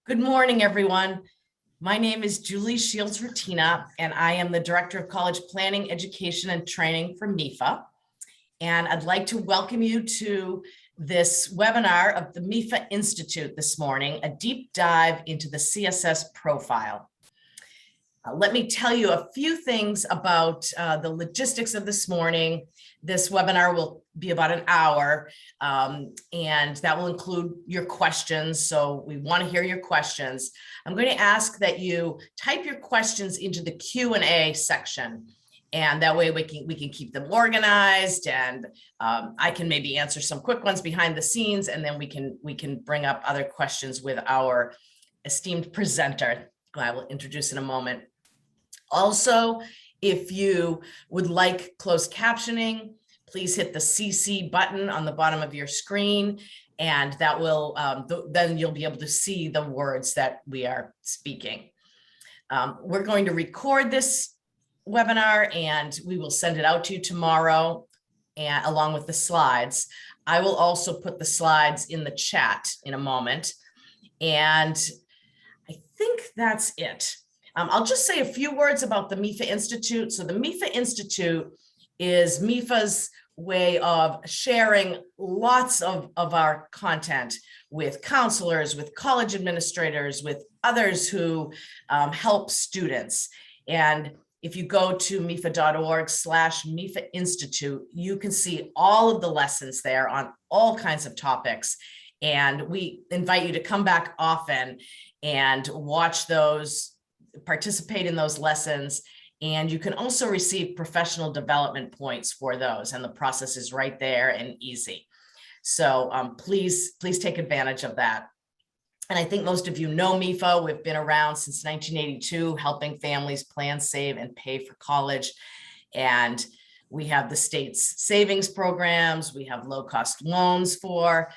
Good morning, everyone. My name is Julie Shields-Rutina, and I am the Director of College Planning, Education, and Training for MEFA. And I'd like to welcome you to this webinar of the MEFA Institute this morning, a deep dive into the CSS profile. Let me tell you a few things about the logistics of this morning. This webinar will be about an hour, and that will include your questions. So we want to hear your questions. I'm going to ask that you type your questions into the Q&A section, and that way we can keep them organized, and I can maybe answer some quick ones behind the scenes, and then we can bring up other questions with our esteemed presenter, who I will introduce in a moment. Also, if you would like closed captioning, please hit the CC button on the bottom of your screen, and that will then you'll be able to see the words that we are speaking. We're going to record this webinar, and we will send it out to you tomorrow, and along with the slides. I will also put the slides in the chat in a moment, and I think that's it. I'll just say a few words about the MEFA Institute. So the MEFA Institute is MEFA's way of sharing lots of our content with counselors, with college administrators, with others who help students. And if you go to mefa.org/MEFA Institute, you can see all of the lessons there on all kinds of topics. And we invite you to come back often and watch those, participate in those lessons, and you can also receive professional development points for those, and the process is right there and easy. So please take advantage of that. And I think most of you know MEFA. We've been around since 1982, helping families plan, save, and pay for college. And we have the state's savings programs, we have low-cost loans for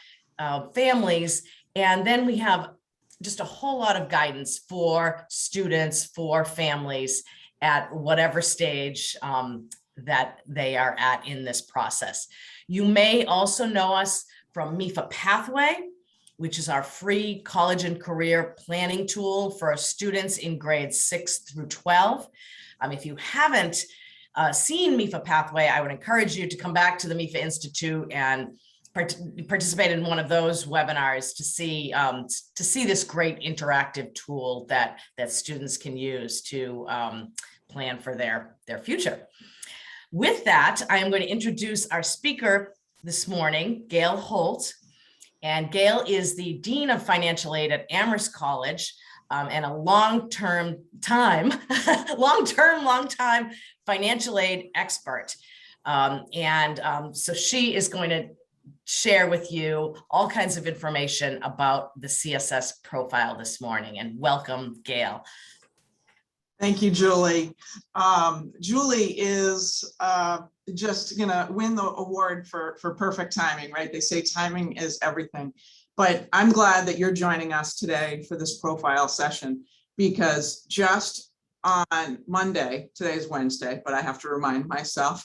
families, and then we have just a whole lot of guidance for students, for families at whatever stage that they are at in this process. You may also know us from MEFA Pathway, which is our free college and career planning tool for students in grades 6 through 12. If you haven't seen MEFA Pathway, I would encourage you to come back to the MEFA Institute and participate in one of those webinars to see this great interactive tool that students can use to plan for their future. With that, I am going to introduce our speaker this morning, Gail Holt. And Gail is the Dean of Financial Aid at Amherst College, and a long-time financial aid expert. So she is going to share with you all kinds of information about the CSS profile this morning, and welcome, Gail. Thank you, Julie. Julie is just gonna win the award for perfect timing, right? They say timing is everything, but I'm glad that you're joining us today for this profile session, because just on Monday, today's Wednesday, but I have to remind myself,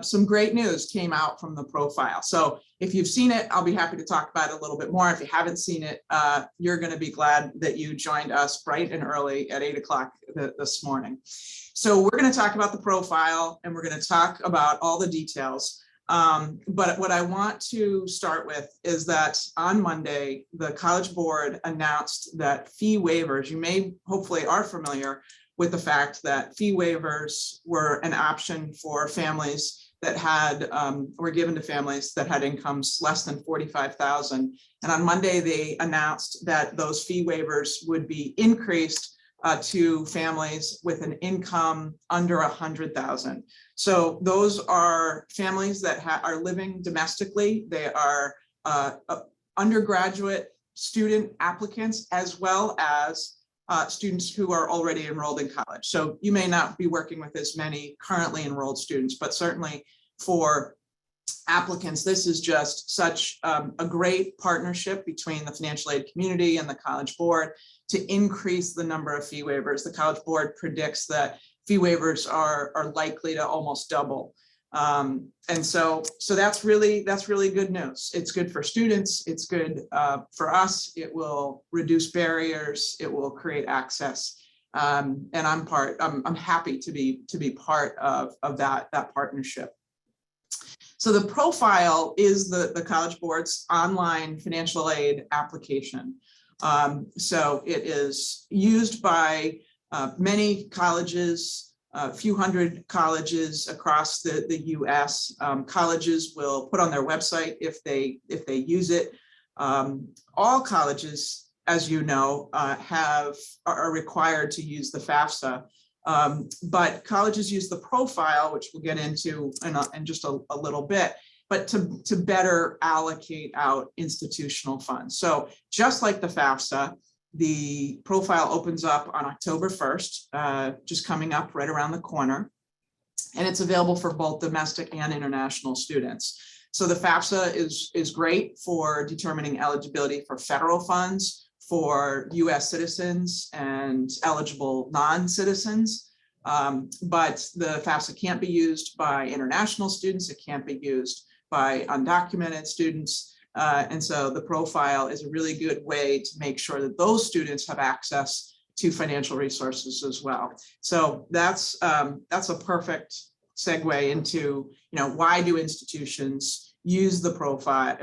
some great news came out from the profile. So if you've seen it, I'll be happy to talk about it a little bit more. If you haven't seen it, you're going to be glad that you joined us bright and early at 8 o'clock this morning. So we're going to talk about the profile, and we're going to talk about all the details. But what I want to start with is that on Monday, the College Board announced that fee waivers, you may hopefully are familiar with the fact that fee waivers were an option for families that had, were given to families that had incomes less than $45,000. And on Monday, they announced that those fee waivers would be increased to families with an income under $100,000. So those are families that are living domestically. They are undergraduate student applicants, as well as students who are already enrolled in college. So you may not be working with as many currently enrolled students, but certainly for applicants, this is just such a great partnership between the financial aid community and the College Board to increase the number of fee waivers. The College Board predicts that fee waivers are likely to almost double And so that's really good news. It's good for students. It's good for us. It will reduce barriers. It will create access. And I'm happy to be part of that partnership. So the profile is the College Board's online financial aid application. So it is used by many colleges, a few hundred colleges across the US. Colleges will put on their website if they use it. All colleges, as you know, are required to use the FAFSA. But colleges use the profile, which we'll get into in just a little bit, but to better allocate out institutional funds. So just like the FAFSA, the profile opens up on October 1st, just coming up right around the corner, and it's available for both domestic and international students. So the FAFSA is great for determining eligibility for federal funds, for US citizens and eligible non-citizens, but the FAFSA can't be used by international students. It can't be used by undocumented students. And so the profile is a really good way to make sure that those students have access to financial resources as well. So that's a perfect segue into, why do institutions use the profile?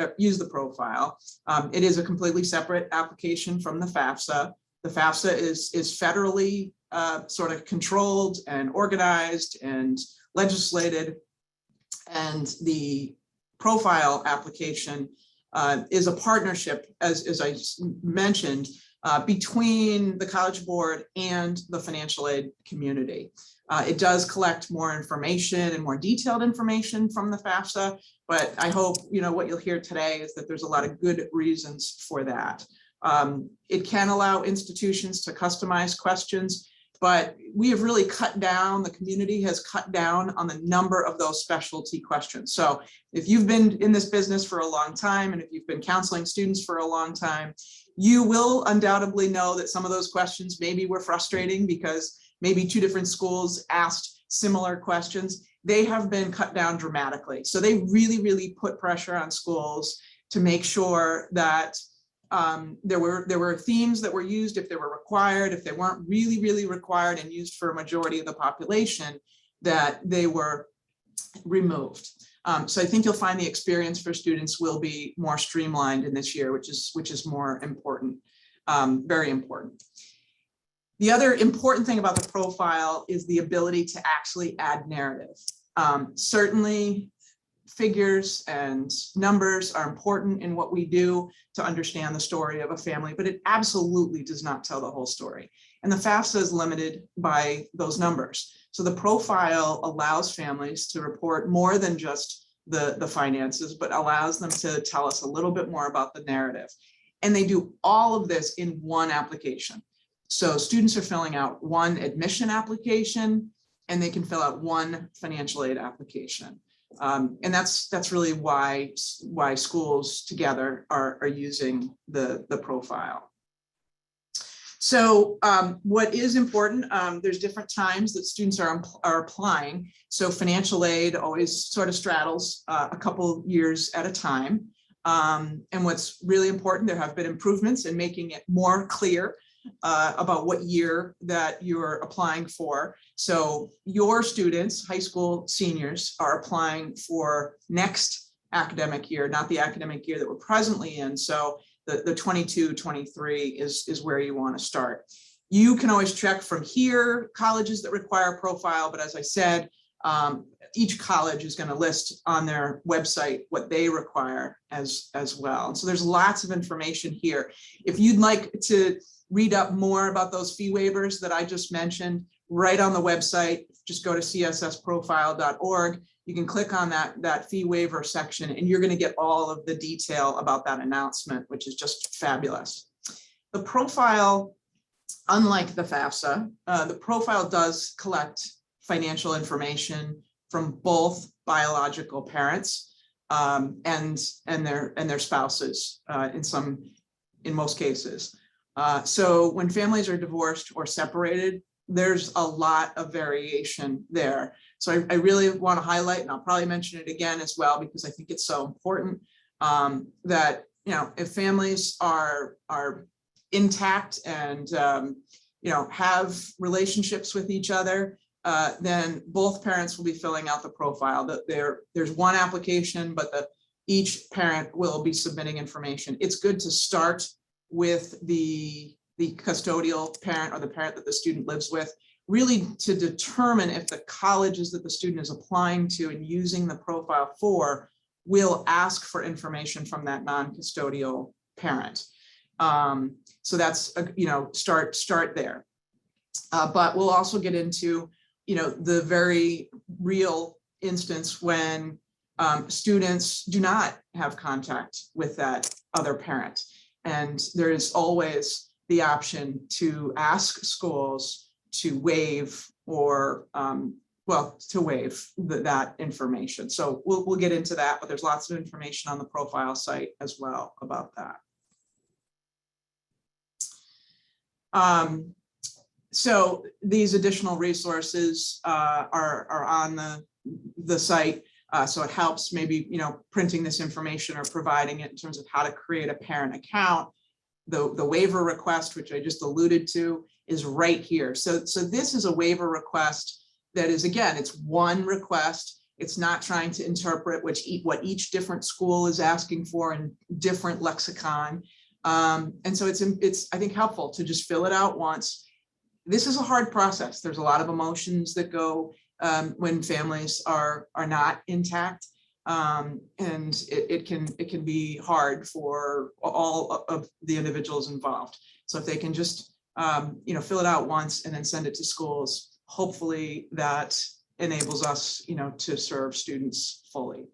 It is a completely separate application from the FAFSA. The FAFSA is federally sort of controlled and organized and legislated, and the profile application is a partnership, as I mentioned, between the College Board and the financial aid community. It does collect more information and more detailed information from the FAFSA, but I hope what you'll hear today is that there's a lot of good reasons for that. It can allow institutions to customize questions, but we have really cut down, the community has cut down on the number of those specialty questions. So if you've been in this business for a long time, and if you've been counseling students for a long time, you will undoubtedly know that some of those questions maybe were frustrating because maybe two different schools asked similar questions. They have been cut down dramatically. So they really, really put pressure on schools to make sure that there were themes that were used if they were required. If they weren't really, really required and used for a majority of the population, that they were removed. So I think you'll find the experience for students will be more streamlined in this year, which is more important, very important. The other important thing about the profile is the ability to actually add narrative. Certainly, figures and numbers are important in what we do to understand the story of a family, but it absolutely does not tell the whole story. And the FAFSA is limited by those numbers. So the profile allows families to report more than just the finances, but allows them to tell us a little bit more about the narrative. And they do all of this in one application. So students are filling out one admission application, and they can fill out one financial aid application. And that's really why schools together are using the profile. So what is important, there's different times that students are applying. So financial aid always sort of straddles a couple years at a time. And what's really important, there have been improvements in making it more clear about what year that you're applying for. So your students, high school seniors, are applying for next academic year, not the academic year that we're presently in. So the 22-23 is where you want to start. You can always check from here colleges that require a profile, but as I said, each college is going to list on their website what they require as well. And so there's lots of information here. If you'd like to read up more about those fee waivers that I just mentioned, right on the website, just go to cssprofile.org. You can click on that fee waiver section, and you're going to get all of the detail about that announcement, which is just fabulous. The profile, unlike the FAFSA, the profile does collect financial information from both biological parents and their spouses in most cases. So when families are divorced or separated, there's a lot of variation there. So I really want to highlight, and I'll probably mention it again as well, because I think it's so important, that, you know, if families are intact and, you know, have relationships with each other, then both parents will be filling out the profile. That there's one application, but each parent will be submitting information. It's good to start with the custodial parent or the parent that the student lives with, really to determine if the colleges that the student is applying to and using the profile for will ask for information from that non-custodial parent. So that's, you know, start there. But we'll also get into, you know, the very real instance when students do not have contact with that other parent. And there is always the option to ask schools to waive or, well, to waive that information. So we'll get into that, but there's lots of information on the profile site as well about that. So these additional resources are on the site. So it helps maybe, you know, printing this information or providing it in terms of how to create a parent account. The waiver request, which I just alluded to, is right here. So this is a waiver request that is, again, it's one request. It's not trying to interpret what each different school is asking for in different lexicon. And so it's, I think, helpful to just fill it out once. This is a hard process. There's a lot of emotions that go when families are not intact. And it can be hard for all of the individuals involved. So if they can just, you know, fill it out once and then send it to schools, hopefully that enables us, you know, to serve students fully.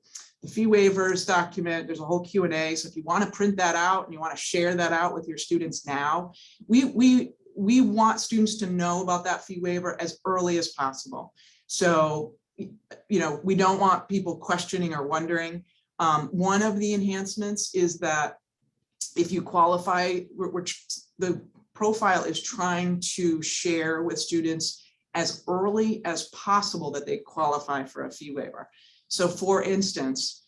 The fee waivers document, there's a whole Q&A. So if you want to print that out and you want to share that out with your students now, we want students to know about that fee waiver as early as possible. So, you know, we don't want people questioning or wondering. One of the enhancements is that if you qualify, the profile is trying to share with students as early as possible that they qualify for a fee waiver. So for instance,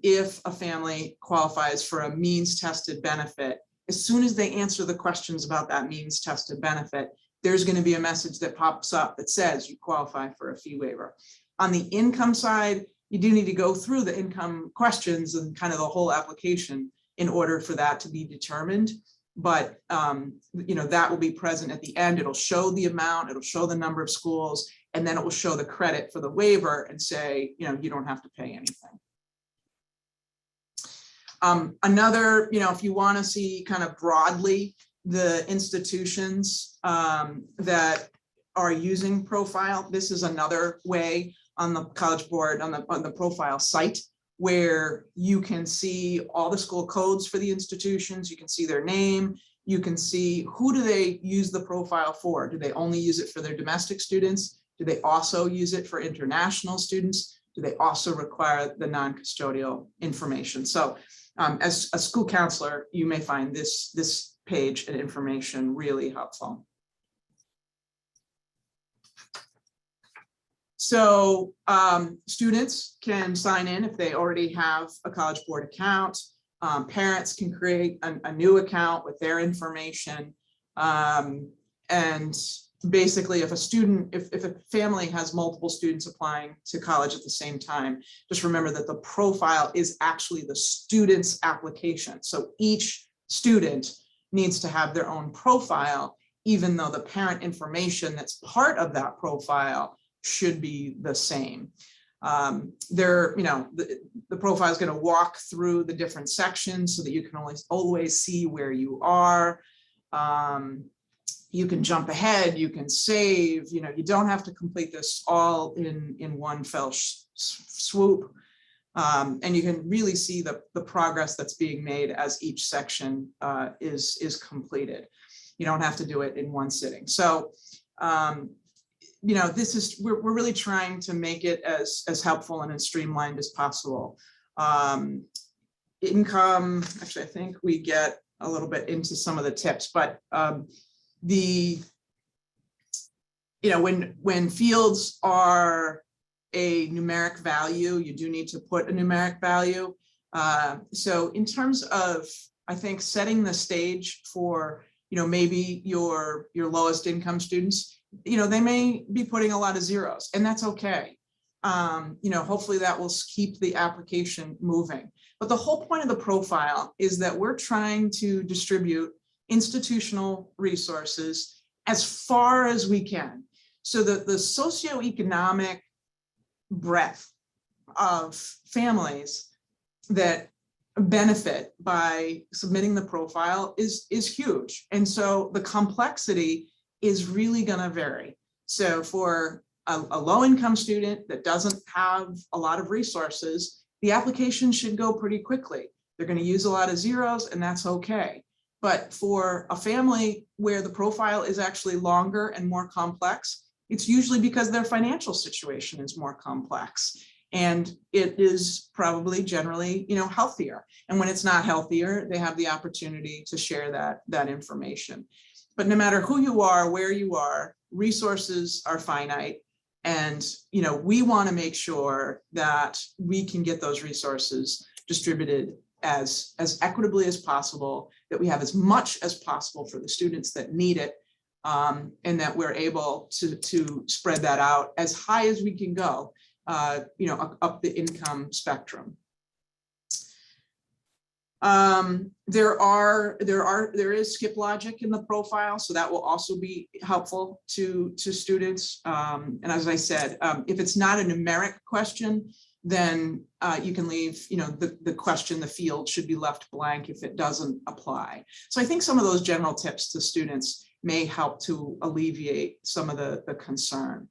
if a family qualifies for a means tested benefit, as soon as they answer the questions about that means tested benefit, there's going to be a message that pops up that says you qualify for a fee waiver. On the income side, you do need to go through the income questions and kind of the whole application in order for that to be determined. But, you know, that will be present at the end. It'll show the amount, it'll show the number of schools, and then it will show the credit for the waiver and say, you know, you don't have to pay anything. Another, you know, if you want to see kind of broadly the institutions that are using profile, this is another way on the College Board, on the profile site, where you can see all the school codes for the institutions, you can see their name, you can see who do they use the profile for. Do they only use it for their domestic students? Do they also use it for international students? Do they also require the non-custodial information? So as a school counselor, you may find this page and information really helpful. So students can sign in if they already have a College Board account. Parents can create a new account with their information. And basically, if a family has multiple students applying to college at the same time, just remember that the profile is actually the student's application. So each student needs to have their own profile, even though the parent information that's part of that profile should be the same. You know, the profile is going to walk through the different sections so that you can always see where you are. You can jump ahead, you can save, you know, you don't have to complete this all in one fell swoop. And you can really see the progress that's being made as each section is completed. You don't have to do it in one sitting. So, you know, we're really trying to make it as helpful and as streamlined as possible. Income, actually, I think we get a little bit into some of the tips, but the when fields are a numeric value, you do need to put a numeric value. So in terms of, I think, setting the stage for, maybe your lowest income students, they may be putting a lot of zeros, and that's okay. Hopefully that will keep the application moving. But the whole point of the profile is that we're trying to distribute institutional resources as far as we can, so that the socioeconomic breadth of families that benefit by submitting the profile is huge. And so the complexity is really going to vary. So for a low-income student that doesn't have a lot of resources, the application should go pretty quickly. They're going to use a lot of zeros, and that's okay. But for a family where the profile is actually longer and more complex, it's usually because their financial situation is more complex. And it is probably generally, healthier. And when it's not healthier, they have the opportunity to share that information. But no matter who you are, where you are, resources are finite. And, we want to make sure that we can get those resources distributed as equitably as possible, that we have as much as possible for the students that need it, and that we're able to spread that out as high as we can go, up the income spectrum. There is skip logic in the profile, so that will also be helpful to students. And as I said, if it's not a numeric question, then you can leave, the question, the field should be left blank if it doesn't apply. So I think some of those general tips to students may help to alleviate some of the concern.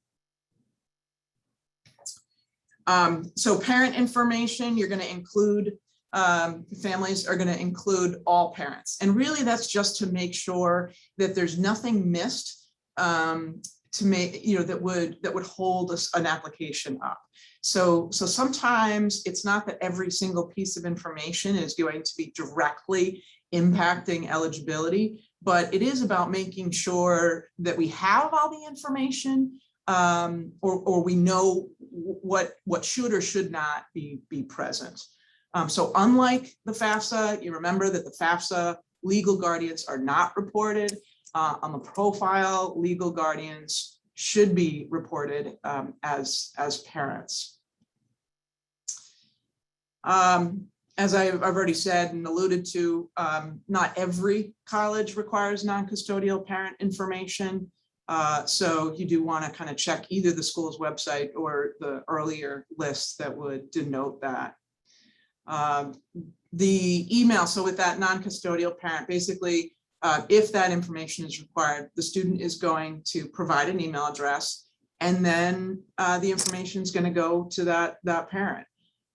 So parent information, you're going to include, families are going to include all parents. And really that's just to make sure that there's nothing missed to make, that would hold an application up. So sometimes it's not that every single piece of information is going to be directly impacting eligibility, but it is about making sure that we have all the information, or we know what should or should not be present. So unlike the FAFSA, you remember that the FAFSA legal guardians are not reported. On the profile, legal guardians should be reported as parents. As I've already said and alluded to, not every college requires non-custodial parent information. So you do want to kind of check either the school's website or the earlier lists that would denote that. The email, so with that non-custodial parent, basically, if that information is required, the student is going to provide an email address, and then the information is going to go to that parent.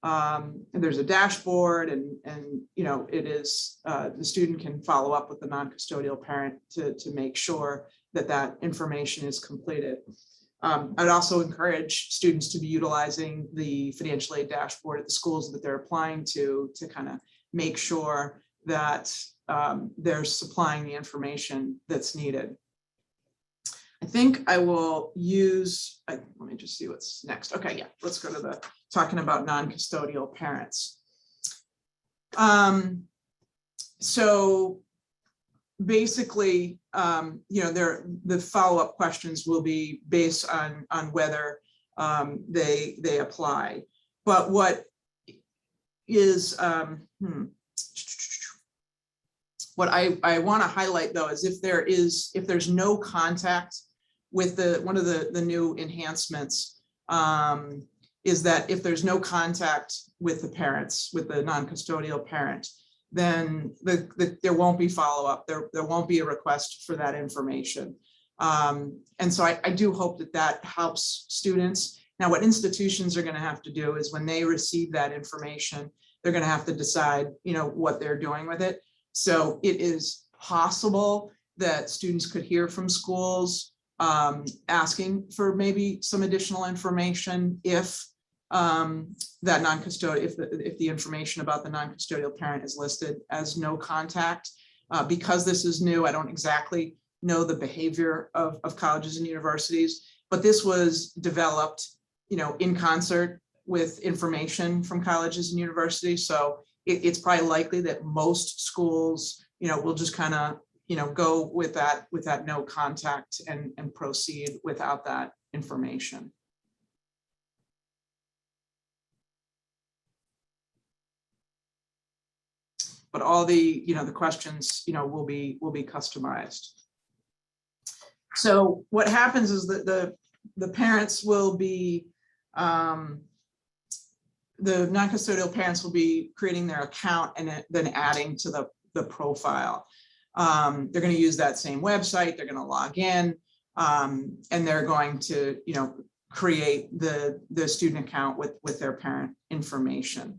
And there's a dashboard, and it is the student can follow up with the non-custodial parent to make sure that information is completed. I'd also encourage students to be utilizing the financial aid dashboard at the schools that they're applying to kind of make sure that they're supplying the information that's needed. I think I will use, let me just see what's next. Okay, yeah, let's go to talking about non-custodial parents. So basically, the follow-up questions will be based on whether they apply. But what is what I want to highlight though is if there's no contact with one of the new enhancements, is that if there's no contact with the parents, with the non-custodial parent, then there won't be follow-up. There won't be a request for that information. And so I do hope that helps students. Now, what institutions are going to have to do is when they receive that information, they're going to have to decide, what they're doing with it. So it is possible that students could hear from schools asking for maybe some additional information if that non-custodial, if the information about the non-custodial parent is listed as no contact. Because this is new, I don't exactly know the behavior of colleges and universities, but this was developed, in concert with information from colleges and universities. So it's probably likely that most schools, will just kind of, go with that no contact and proceed without that information. But all the, the questions, will be customized. So what happens is that the parents will be, the non-custodial parents will be creating their account and then adding to the profile. They're going to use that same website. They're going to log in, and they're going to, create the student account with their parent information.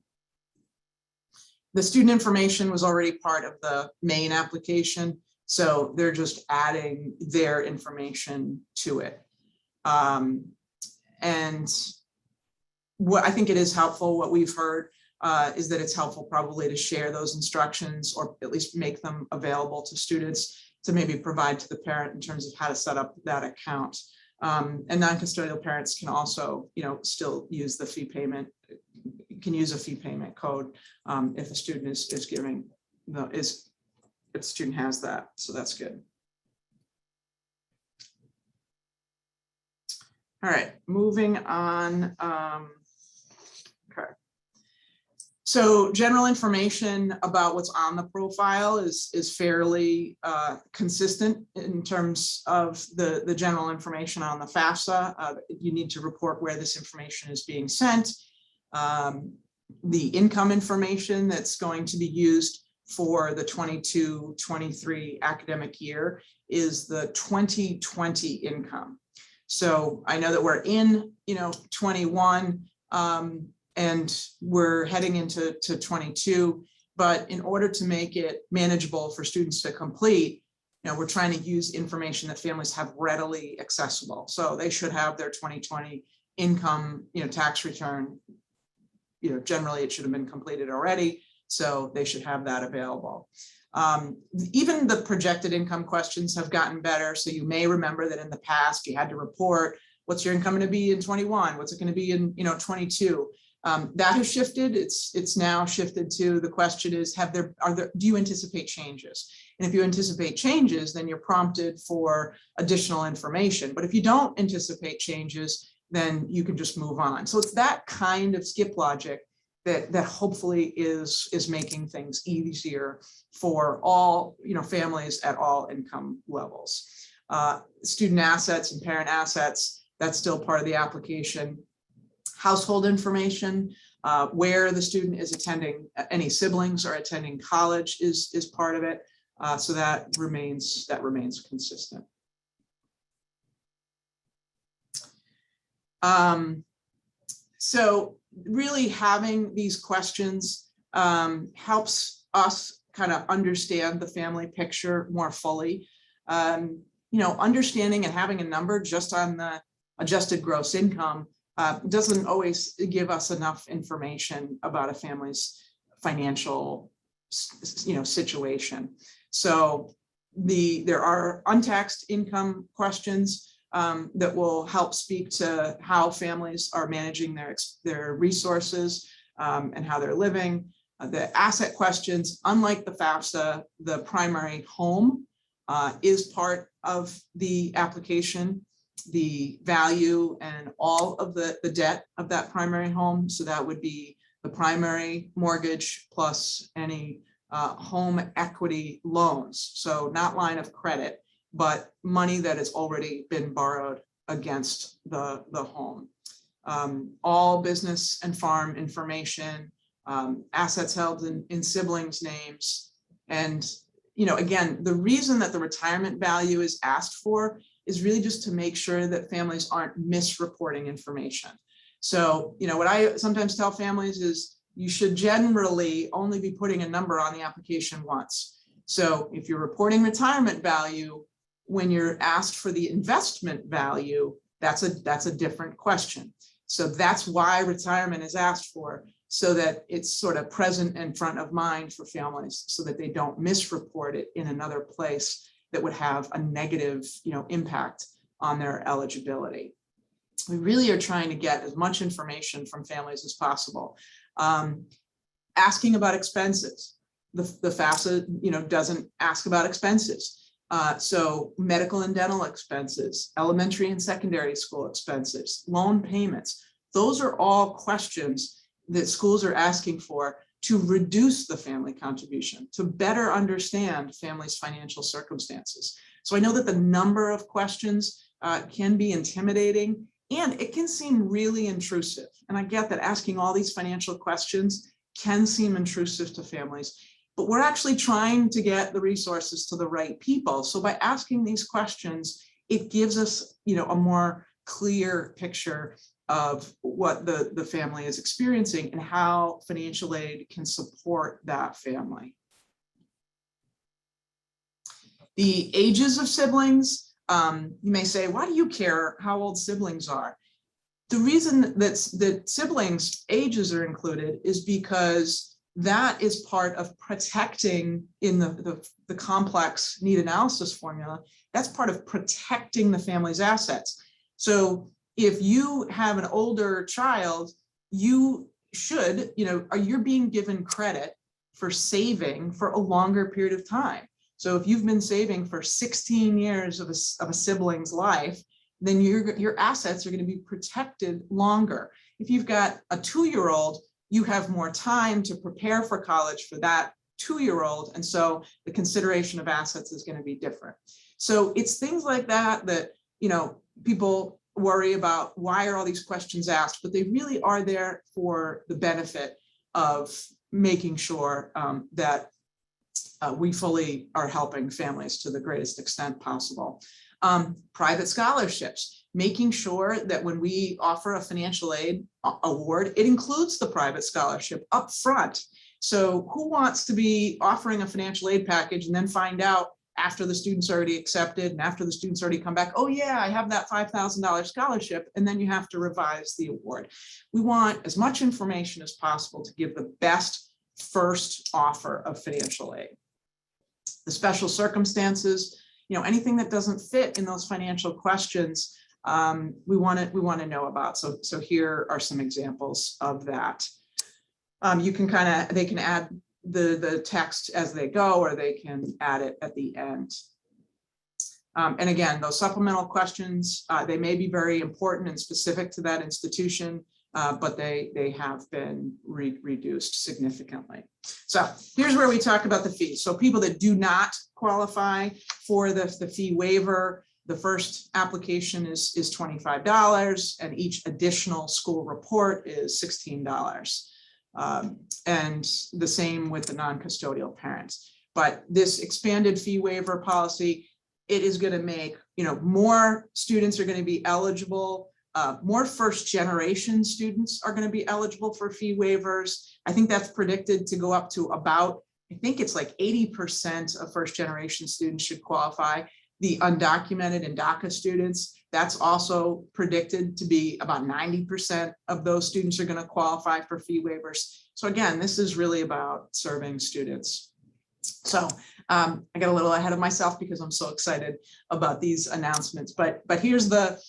The student information was already part of the main application, so they're just adding their information to it. And what I think it is helpful, what we've heard, is that it's helpful probably to share those instructions, or at least make them available to students to maybe provide to the parent in terms of how to set up that account. And non-custodial parents can also, still use the fee payment, can use a fee payment code if a student is giving, if the student has that, so that's good. All right, moving on. Okay. So general information about what's on the profile is fairly consistent in terms of the general information on the FAFSA. You need to report where this information is being sent. The income information that's going to be used for the 22-23 academic year is the 2020 income. So I know that we're in, 21, and we're heading into 22, but in order to make it manageable for students to complete, we're trying to use information that families have readily accessible. So they should have their 2020 income, tax return. Generally it should have been completed already, so they should have that available. Even the projected income questions have gotten better. So you may remember that in the past you had to report, what's your income going to be in 21? What's it going to be in 22? That has shifted. It's now shifted to the question is, do you anticipate changes? And if you anticipate changes, then you're prompted for additional information. But if you don't anticipate changes, then you can just move on. So it's that kind of skip logic that hopefully is making things easier for all families at all income levels. Student assets and parent assets, that's still part of the application. Household information, where the student is attending, any siblings are attending college is part of it. So that remains consistent. So really having these questions helps us kind of understand the family picture more fully. Understanding and having a number just on the adjusted gross income doesn't always give us enough information about a family's financial situation. So there are untaxed income questions that will help speak to how families are managing their resources and how they're living. The asset questions, unlike the FAFSA, the primary home is part of the application, the value and all of the debt of that primary home. So that would be the primary mortgage plus any home equity loans. So not line of credit, but money that has already been borrowed against the home. All business and farm information, assets held in siblings' names. And, again, the reason that the retirement value is asked for is really just to make sure that families aren't misreporting information. So, what I sometimes tell families is you should generally only be putting a number on the application once. So if you're reporting retirement value, when you're asked for the investment value, that's a different question. So that's why retirement is asked for, so that it's sort of present and front of mind for families so that they don't misreport it in another place that would have a negative, impact on their eligibility. We really are trying to get as much information from families as possible. Asking about expenses. The FAFSA, doesn't ask about expenses. So medical and dental expenses, elementary and secondary school expenses, loan payments, those are all questions that schools are asking for to reduce the family contribution, to better understand families' financial circumstances. So I know that the number of questions can be intimidating, and it can seem really intrusive. And I get that asking all these financial questions can seem intrusive to families, but we're actually trying to get the resources to the right people. So by asking these questions, it gives us, a more clear picture of what the family is experiencing and how financial aid can support that family. The ages of siblings, you may say, why do you care how old siblings are? The reason that siblings' ages are included is because that is part of protecting in the complex need analysis formula. That's part of protecting the family's assets. So if you have an older child, you should, you're being given credit for saving for a longer period of time. So if you've been saving for 16 years of a sibling's life, then your assets are going to be protected longer. If you've got a 2-year-old, you have more time to prepare for college for that 2-year-old. And so the consideration of assets is going to be different. So it's things like that that, people worry about, why are all these questions asked, but they really are there for the benefit of making sure that we fully are helping families to the greatest extent possible. Private scholarships, making sure that when we offer a financial aid award, it includes the private scholarship up front. So who wants to be offering a financial aid package and then find out after the student's already accepted and after the student's already come back, oh yeah, I have that $5,000 scholarship, and then you have to revise the award. We want as much information as possible to give the best first offer of financial aid. The special circumstances, anything that doesn't fit in those financial questions, we want to know about. So here are some examples of that. They can add the text as they go, or they can add it at the end. And again, those supplemental questions, they may be very important and specific to that institution, but they have been reduced significantly. So here's where we talk about the fees. So people that do not qualify for the fee waiver, the first application is $25, and each additional school report is $16. And the same with the non-custodial parents. But this expanded fee waiver policy, it is going to make, more students are going to be eligible. More first generation students are going to be eligible for fee waivers. I think that's predicted to go up to about, I think it's like 80% of first generation students should qualify. The undocumented and DACA students, that's also predicted to be about 90% of those students are going to qualify for fee waivers. So again, this is really about serving students. So I got a little ahead of myself because I'm so excited about these announcements, but here's the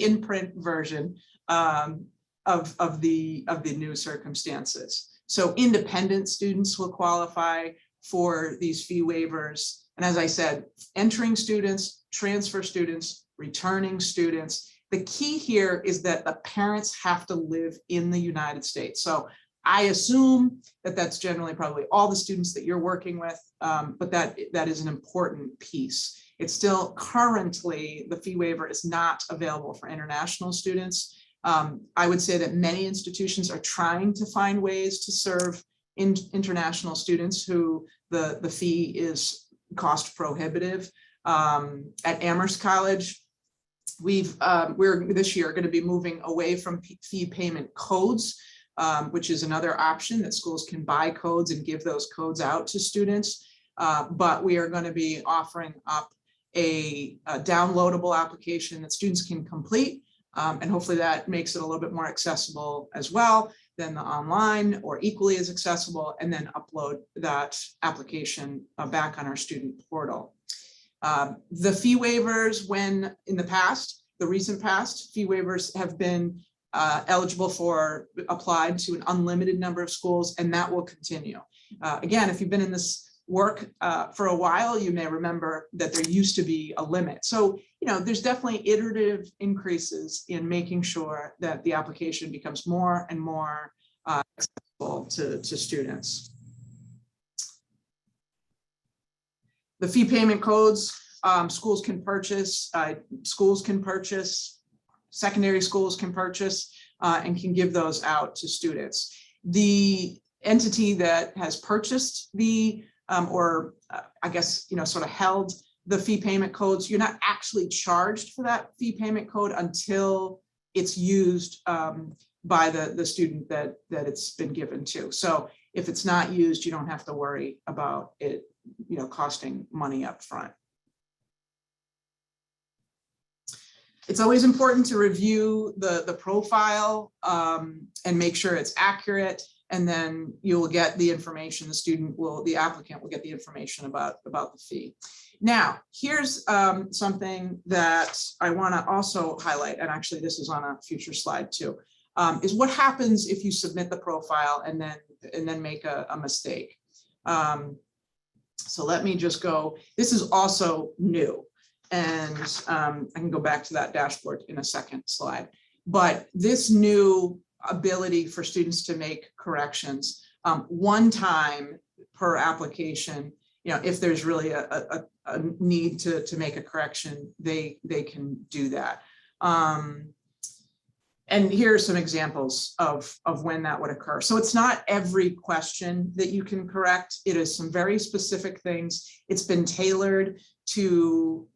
in-print version of the new circumstances. So independent students will qualify for these fee waivers. And as I said, entering students, transfer students, returning students. The key here is that the parents have to live in the United States. So I assume that that's generally probably all the students that you're working with, but that is an important piece. It's still currently, the fee waiver is not available for international students. I would say that many institutions are trying to find ways to serve international students who the fee is cost prohibitive. At Amherst College, we're this year going to be moving away from fee payment codes, which is another option that schools can buy codes and give those codes out to students. But we are going to be offering up a downloadable application that students can complete. And hopefully that makes it a little bit more accessible as well than the online, or equally as accessible, and then upload that application back on our student portal. The fee waivers, when in the past, the recent past, fee waivers have been eligible for applied to an unlimited number of schools, and that will continue. Again, if you've been in this work for a while, you may remember that there used to be a limit. So, there's definitely iterative increases in making sure that the application becomes more and more accessible to students. The fee payment codes, schools can purchase, secondary schools can purchase and can give those out to students. The entity that has purchased the, I guess, sort of held the fee payment codes, you're not actually charged for that fee payment code until it's used by the student that it's been given to. So if it's not used, you don't have to worry about it, costing money up front. It's always important to review the profile and make sure it's accurate, and then you'll get the information. The applicant will get the information about the fee. Now, here's something that I want to also highlight, and actually this is on a future slide too, is what happens if you submit the profile and then make a mistake. So let me just go. This is also new. And I can go back to that dashboard in a second slide. But this new ability for students to make corrections one time per application, if there's really a need to make a correction, they can do that. And here are some examples of when that would occur. So it's not every question that you can correct. It is some very specific things. It's been tailored to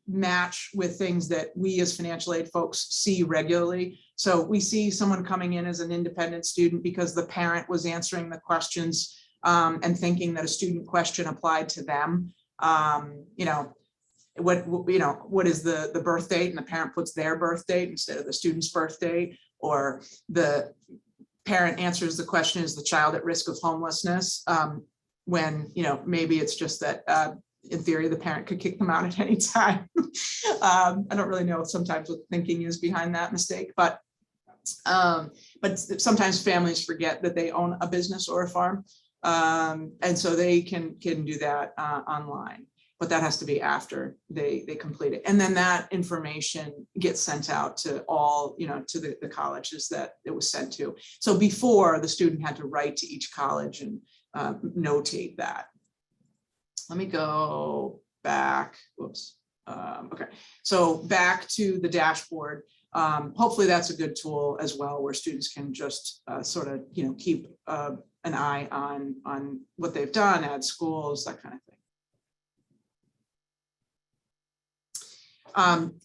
match with things that we as financial aid folks see regularly. So we see someone coming in as an independent student because the parent was answering the questions and thinking that a student question applied to them. What is the birth date, and the parent puts their birth date instead of the student's birth date, or the parent answers the question, is the child at risk of homelessness, when maybe it's just that in theory the parent could kick them out at any time. I don't really know sometimes what the thinking is behind that mistake, but sometimes families forget that they own a business or a farm, and so they can do that online. But that has to be after they complete it. And then that information gets sent out to all, to the colleges that it was sent to. So before, the student had to write to each college and notate that. Let me go back. Whoops. Okay. So back to the dashboard. Hopefully that's a good tool as well, where students can just sort of, keep an eye on what they've done, add schools, that kind of thing.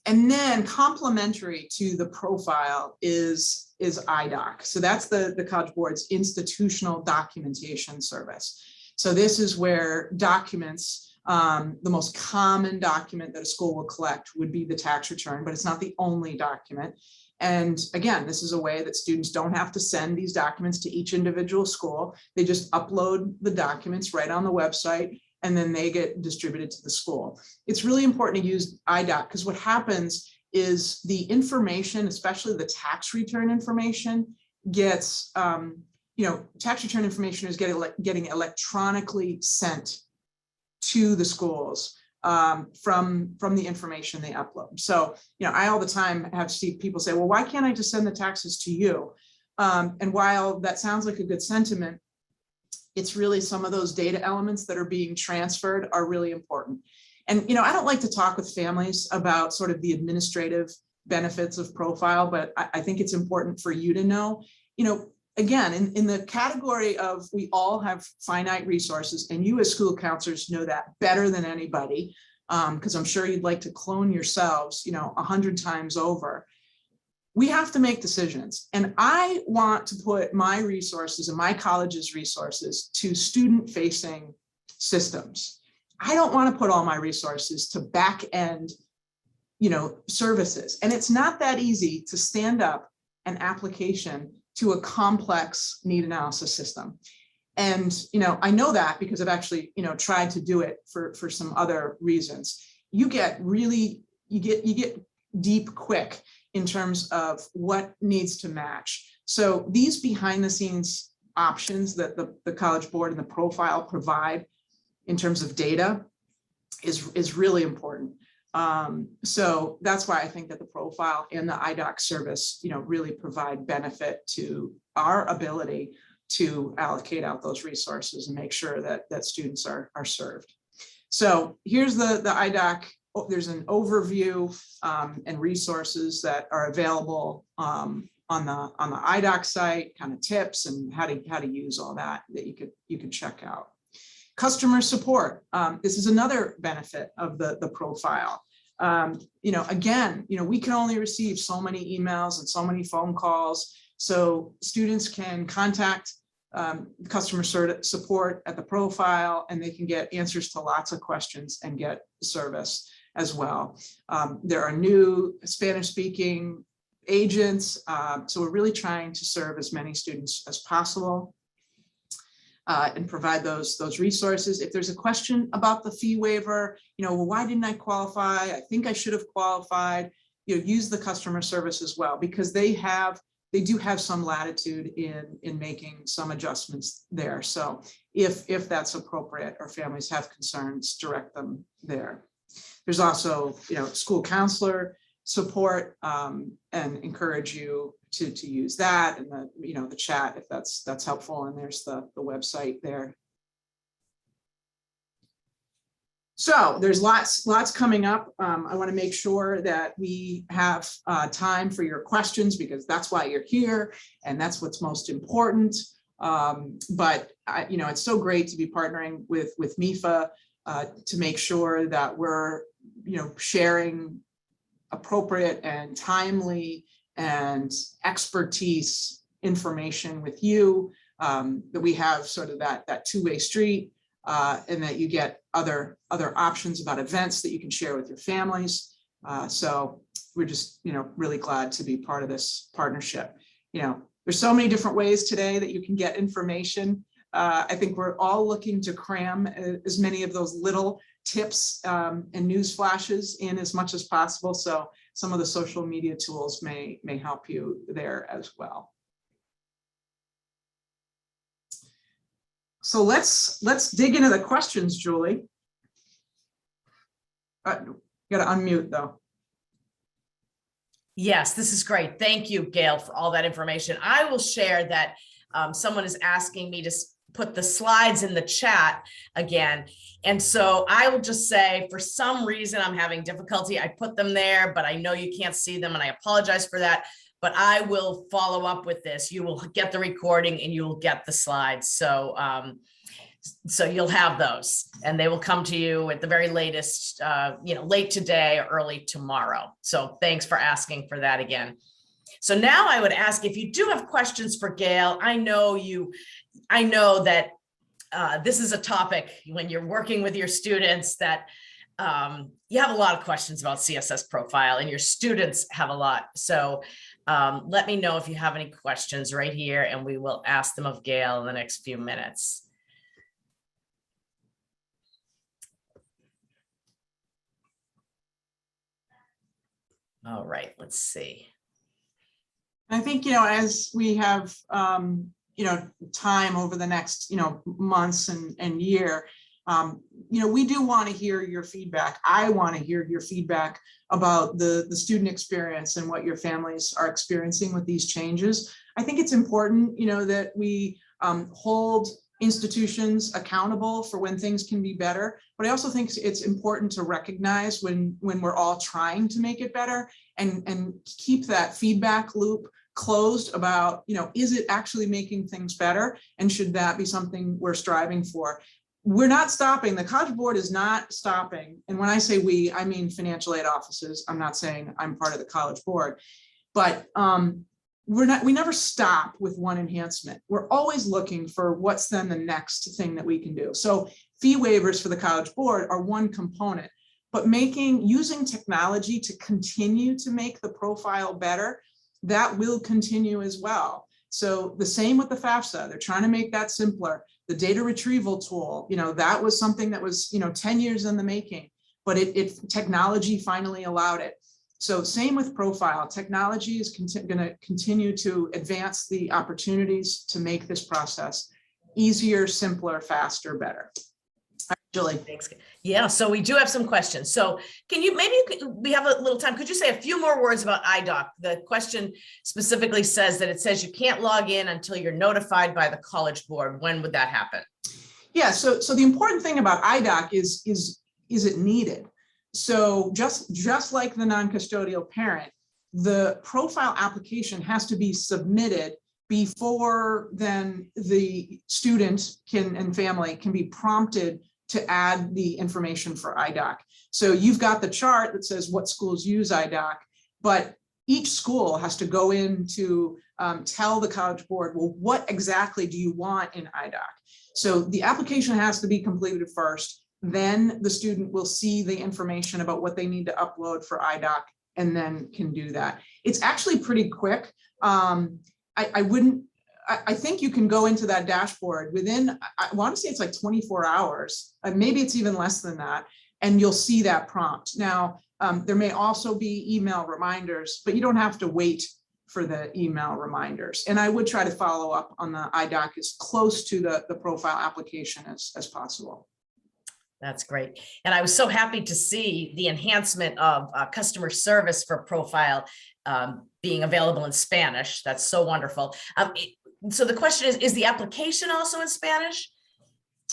And then complementary to the profile is IDOC. So that's the College Board's institutional documentation service. So this is where documents, the most common document that a school will collect would be the tax return, but it's not the only document. And again, this is a way that students don't have to send these documents to each individual school. They just upload the documents right on the website, and then they get distributed to the school. It's really important to use IDOC because what happens is the information, especially the tax return information, gets, tax return information is getting electronically sent to the schools from the information they upload. So, I all the time have seen people say, well, why can't I just send the taxes to you? And while that sounds like a good sentiment, it's really some of those data elements that are being transferred are really important. And, I don't like to talk with families about sort of the administrative benefits of profile, but I think it's important for you to know, again, in the category of we all have finite resources, and you as school counselors know that better than anybody, because I'm sure you'd like to clone yourselves, 100 times over. We have to make decisions. And I want to put my resources and my college's resources to student-facing systems. I don't want to put all my resources to back-end, services. And it's not that easy to stand up an application to a complex need analysis system. And, I know that because I've actually, tried to do it for some other reasons. You get deep quick in terms of what needs to match. So these behind the scenes options that the College Board and the profile provide in terms of data is really important. So that's why I think that the profile and the IDOC service, really provide benefit to our ability to allocate out those resources and make sure that students are served. So here's the IDOC. There's an overview and resources that are available on the IDOC site, kind of tips and how to use all that you could check out. Customer support. This is another benefit of the profile. Again, we can only receive so many emails and so many phone calls. So students can contact customer support at the profile, and they can get answers to lots of questions and get service as well. There are new Spanish-speaking agents, so we're really trying to serve as many students as possible and provide those resources. If there's a question about the fee waiver, well, why didn't I qualify? I think I should have qualified. Use the customer service as well, because they do have some latitude in making some adjustments there. So if that's appropriate or families have concerns, direct them there. There's also, school counselor support, and encourage you to use that, and the chat if that's helpful. And there's the website there. So there's lots coming up. I want to make sure that we have time for your questions, because that's why you're here and that's what's most important. But it's so great to be partnering with MEFA to make sure that we're sharing appropriate and timely and expertise information with you, that we have sort of that two-way street, and that you get other options about events that you can share with your families. So we're just really glad to be part of this partnership. There's so many different ways today that you can get information. I think we're all looking to cram as many of those little tips and news flashes in as much as possible. So some of the social media tools may help you there as well. So let's dig into the questions, Julie. You got to unmute though. Yes, this is great. Thank you, Gail, for all that information. I will share that someone is asking me to put the slides in the chat again. And so I will just say, for some reason, I'm having difficulty. I put them there, but I know you can't see them, and I apologize for that. But I will follow up with this. You will get the recording and you will get the slides. So so you'll have those, and they will come to you at the very latest, late today or early tomorrow. So thanks for asking for that again. So now I would ask, if you do have questions for Gail, I know that this is a topic when you're working with your students that you have a lot of questions about CSS Profile, and your students have a lot. So let me know if you have any questions right here, and we will ask them of Gail in the next few minutes. All right, let's see. I think, as we have, time over the next, months and year, we do want to hear your feedback. I want to hear your feedback about the student experience and what your families are experiencing with these changes. I think it's important, that we hold institutions accountable for when things can be better. But I also think it's important to recognize when we're all trying to make it better, and keep that feedback loop closed about, is it actually making things better? And should that be something we're striving for? We're not stopping. The College Board is not stopping. And when I say we, I mean financial aid offices. I'm not saying I'm part of the College Board, but we never stop with one enhancement. We're always looking for what's then the next thing that we can do. So fee waivers for the College Board are one component, but using technology to continue to make the profile better, that will continue as well. So the same with the FAFSA. They're trying to make that simpler. the data retrieval tool, that was something that was, 10 years in the making, but technology finally allowed it. So same with Profile. Technology is going to continue to advance the opportunities to make this process easier, simpler, faster, better. Julie. Thanks. Yeah, so we do have some questions. So can you, we have a little time. Could you say a few more words about IDOC? The question specifically says that it says you can't log in until you're notified by the College Board. When would that happen? Yeah, so the important thing about IDOC is it needed? So just like the non-custodial parent, the profile application has to be submitted before then the student and family can be prompted to add the information for IDOC. So you've got the chart that says what schools use IDOC, but each school has to go in to tell the College Board, well, what exactly do you want in IDOC? So the application has to be completed first, then the student will see the information about what they need to upload for IDOC and then can do that. It's actually pretty quick. I think you can go into that dashboard within, I want to say it's like 24 hours, maybe it's even less than that, and you'll see that prompt. Now, there may also be email reminders, but you don't have to wait for the email reminders. And I would try to follow up on the IDOC as close to the profile application as possible. That's great. And I was so happy to see the enhancement of customer service for Profile being available in Spanish. That's so wonderful. So the question is the application also in Spanish?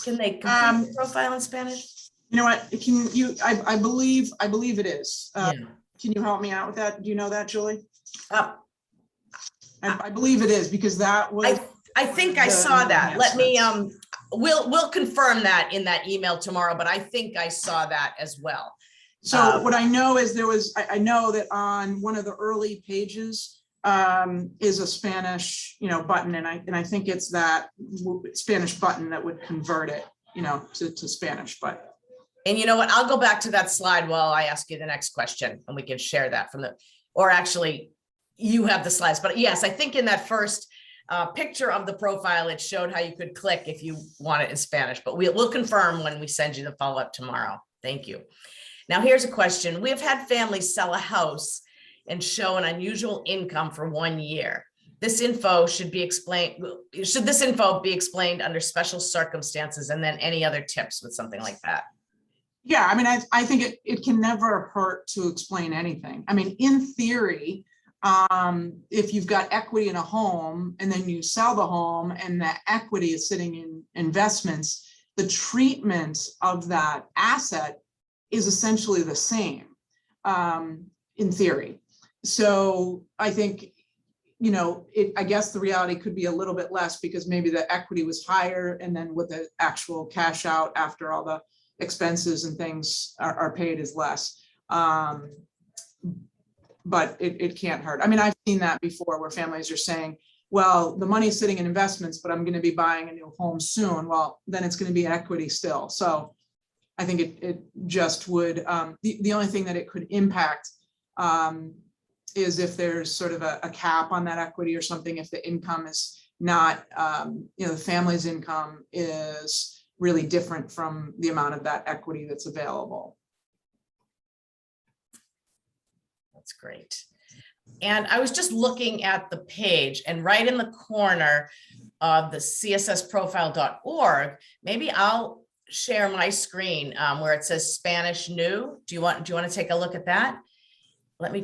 Can they complete the profile in Spanish? You know what, can you, I believe it is. Yeah. Can you help me out with that? Do you know that, Julie? I I believe it is, because that was. I think I saw that. Let me, we'll confirm that in that email tomorrow, but I think I saw that as well. So what I know is I know that on one of the early pages is a Spanish, button, and I think it's that Spanish button that would convert it, to Spanish. But and you know what? I'll go back to that slide while I ask you the next question, and we can share that or actually, you have the slides. But yes, I think in that first picture of the profile, it showed how you could click if you want it in Spanish. But we'll confirm when we send you the follow-up tomorrow. Thank you. Now here's a question. We have had families sell a house and show an unusual income for 1 year. This info should be explained. Should this info be explained under special circumstances, and then any other tips with something like that? yeah, I mean, I think it can never hurt to explain anything. I mean, in theory, if you've got equity in a home and then you sell the home and the equity is sitting in investments, the treatment of that asset is essentially the same, in theory. So I think, I guess the reality could be a little bit less, because maybe the equity was higher, and then with the actual cash out after all the expenses and things are paid is less. But it can't hurt. I mean, I've seen that before, where families are saying, well, the money's sitting in investments, but I'm going to be buying a new home soon. Well, then it's going to be equity still. So I think it just would, the only thing that it could impact is if there's sort of a cap on that equity or something, if the income is not, the family's income is really different from the amount of that equity that's available. That's great. And I was just looking at the page, and right in the corner of the cssprofile.org, maybe I'll share my screen where it says Spanish new. Do you want to take a look at that?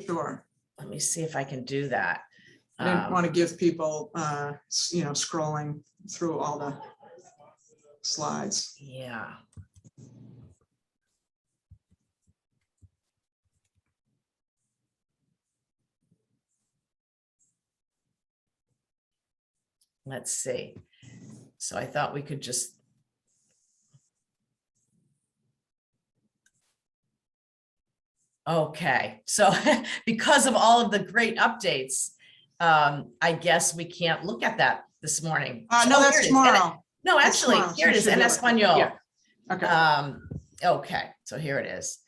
Sure. Let me see if I can do that. I didn't want to give people, scrolling through all the slides. Yeah. Let's see. So I thought we could just. Okay, so because of all of the great updates, I guess we can't look at that this morning. No, that's tomorrow. No, actually, here it is, en español. Yeah. Okay. Okay, so here it is.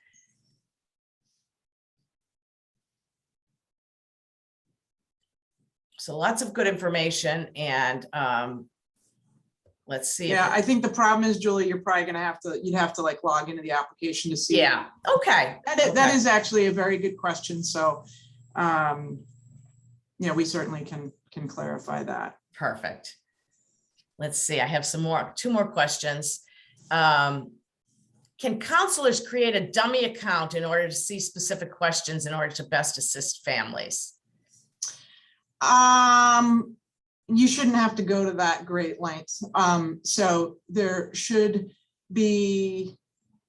So lots of good information, and let's see. Yeah, I think the problem is, Julie, you're probably gonna you'd have to like log into the application to see. Yeah, okay. That is actually a very good question. So, yeah, we certainly can clarify that. Perfect. Let's see, I have two more questions. Can counselors create a dummy account in order to see specific questions in order to best assist families? You shouldn't have to go to that great length. So there should be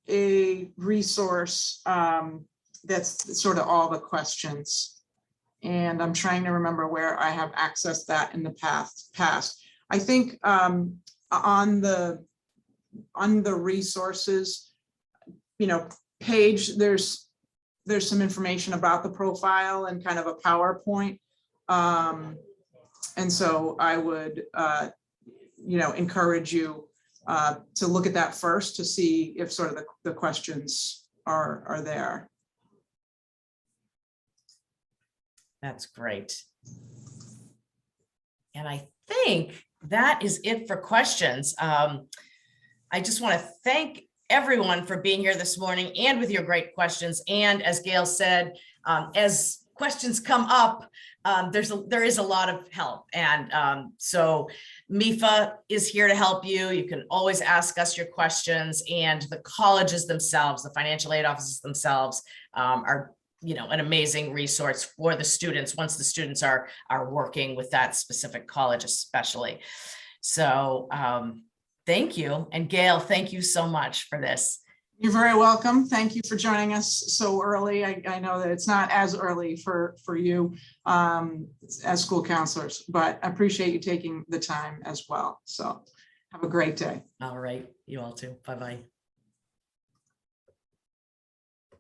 a resource that's sort of all the questions. And I'm trying to remember where I have accessed that in the past. I think on the resources, page, there's some information about the profile and kind of a PowerPoint. And so I would, encourage you to look at that first to see if sort of the questions are there. That's great. And I think that is it for questions. I just want to thank everyone for being here this morning and with your great questions. And as Gail said, as questions come up, there is a lot of help. And so MEFA is here to help you. You can always ask us your questions, and the colleges themselves, the financial aid offices themselves are an amazing resource for the students once the students are working with that specific college, especially. So thank you. And Gail, thank you so much for this. You're very welcome. Thank you for joining us so early. I know that it's not as early for you as school counselors, but I appreciate you taking the time as well. So have a great day. All right. You all too. Bye-bye.